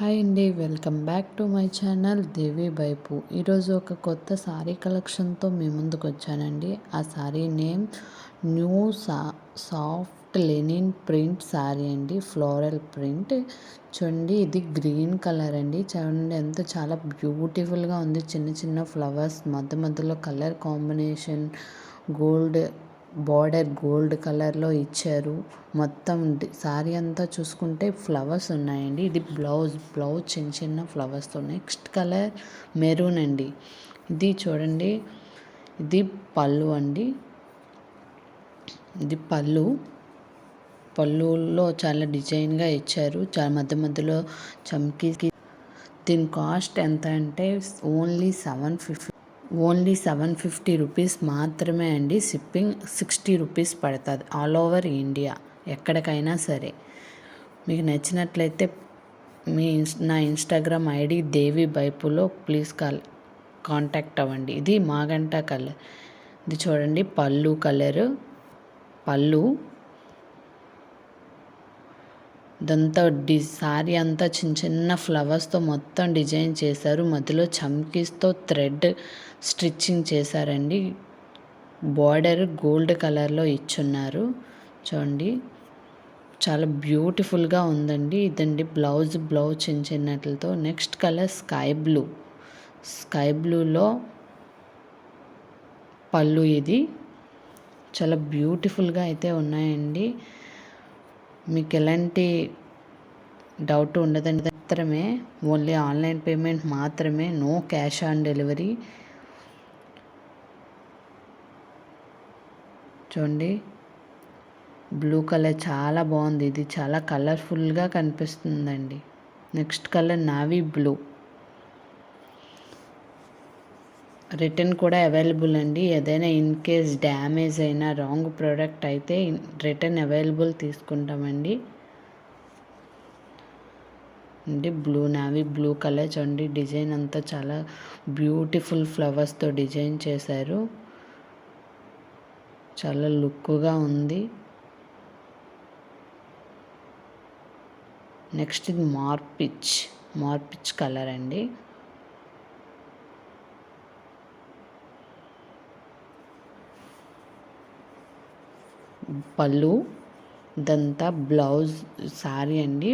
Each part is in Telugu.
హాయ్ అండి, welcome back to my channel Devi Baipu. ఈరోజు ఒక కొత్త శారీ కలెక్షన్తో మీ ముందుకు వచ్చానండి. ఆ sari name new soft linen print sari అండి, ఫ్లోరల్ ప్రింట్. చూడండి, ఇది గ్రీన్ కలర్ అండి. చూడండి ఎంత చాలా బ్యూటిఫుల్గా ఉంది. చిన్న చిన్న ఫ్లవర్స్ మధ్య మధ్యలో colour combination, gold border gold కలర్లో ఇచ్చారు. మొత్తం శారీ అంతా చూసుకుంటే ఫ్లవర్స్ ఉన్నాయండి. ఇది బ్లౌజ్ చిన్న చిన్న ఫ్లవర్స్తో. నెక్స్ట్ కలర్ మెరూన్ అండి. ఇది చూడండి, ఇది పళ్ళు అండి. ఇది పళ్ళులో చాలా డిజైన్గా ఇచ్చారు. చాలా మధ్య మధ్యలో చమ్కీ. దీని కాస్ట్ ఎంత అంటే ఓన్లీ 750 రూపీస్ మాత్రమే అండి. షిప్పింగ్ 60 రూపీస్ పడుతుంది ఆల్ ఓవర్ ఇండియా, ఎక్కడికైనా సరే. మీకు నచ్చినట్లయితే నా ఇన్స్టాగ్రామ్ ఐడి దేవి బైపులో ప్లీజ్ కాంటాక్ట్ అవ్వండి. ఇది మాగంటా కలర్. ఇది చూడండి పళ్ళు కలరు. ఇదంతా శారీ అంతా చిన్న చిన్న ఫ్లవర్స్తో మొత్తం డిజైన్ చేశారు. మధ్యలో చమ్కీస్తో థ్రెడ్ స్టిచ్చింగ్ చేశారండి. బార్డర్ గోల్డ్ కలర్లో ఇచ్చున్నారు. చూడండి, చాలా బ్యూటిఫుల్గా ఉందండి. ఇదండి బ్లౌజ్ చిన్న చిన్నట్లతో. నెక్స్ట్ కలర్ స్కై బ్లూలో పళ్ళు. ఇది చాలా బ్యూటిఫుల్గా అయితే ఉన్నాయండి. మీకు ఎలాంటి డౌట్ ఉండదండి. మాత్రమే ఓన్లీ ఆన్లైన్ పేమెంట్ మాత్రమే, నో క్యాష్ ఆన్ డెలివరీ. చూడండి, బ్లూ కలర్ చాలా బాగుంది. ఇది చాలా కలర్ఫుల్గా కనిపిస్తుందండి. Next colour navy blue. Return కూడా అవైలబుల్ అండి. ఏదైనా ఇన్ కేస్ డ్యామేజ్ అయినా రాంగ్ ప్రోడక్ట్ అయితే రిటర్న్ అవైలబుల్ తీసుకుంటామండి. Navy blue colour. చూడండి, డిజైన్ అంతా చాలా బ్యూటిఫుల్ ఫ్లవర్స్తో డిజైన్ చేశారు. చాలా లుక్గా ఉంది. నెక్స్ట్ ఇది మార్పిచ్ కలర్ అండి. పళ్ళు. ఇదంతా బ్లౌజ్ శారీ అండి.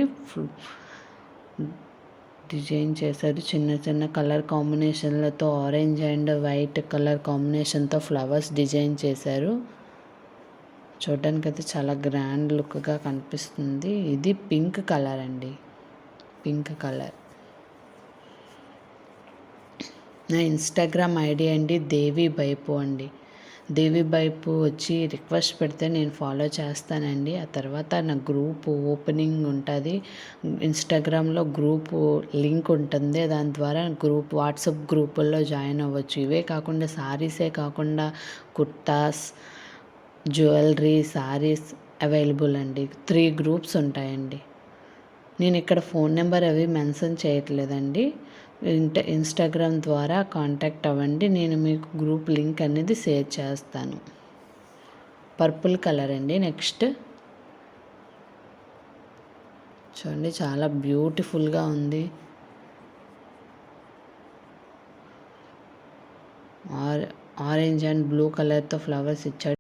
డిజైన్ చేశారు చిన్న చిన్న కలర్ కాంబినేషన్లతో. ఆరెంజ్ అండ్ వైట్ కలర్ కాంబినేషన్తో ఫ్లవర్స్ డిజైన్ చేశారు. చూడడానికి అయితే చాలా గ్రాండ్ లుక్గా కనిపిస్తుంది. ఇది పింక్ కలర్ అండి. నా ఇన్స్టాగ్రామ్ ఐడి అండి దేవి బైపు అండి. దేవి బైపు వచ్చి రిక్వెస్ట్ పెడితే నేను ఫాలో చేస్తానండి. ఆ తర్వాత నా గ్రూప్ ఓపెనింగ్ ఉంటుంది. ఇన్స్టాగ్రామ్లో గ్రూప్ లింక్ ఉంటుంది. దాని ద్వారా వాట్సాప్ గ్రూపుల్లో జాయిన్ అవ్వచ్చు. ఇవే కాకుండా శారీసే కాకుండా కుర్తాస్, జ్యువెలరీ, శారీస్ అవైలబుల్ అండి. 3 గ్రూప్స్ ఉంటాయండి. నేను ఇక్కడ ఫోన్ నెంబర్ అవి మెన్షన్ చేయట్లేదండి. ఇన్స్టాగ్రామ్ ద్వారా కాంటాక్ట్ అవ్వండి. నేను మీకు గ్రూప్ లింక్ అనేది షేర్ చేస్తాను. పర్పుల్ కలర్ అండి. నెక్స్ట్ చూడండి, చాలా బ్యూటిఫుల్గా ఉంది. ఆరెంజ్ అండ్ బ్లూ కలర్తో ఫ్లవర్స్ ఇచ్చాడు.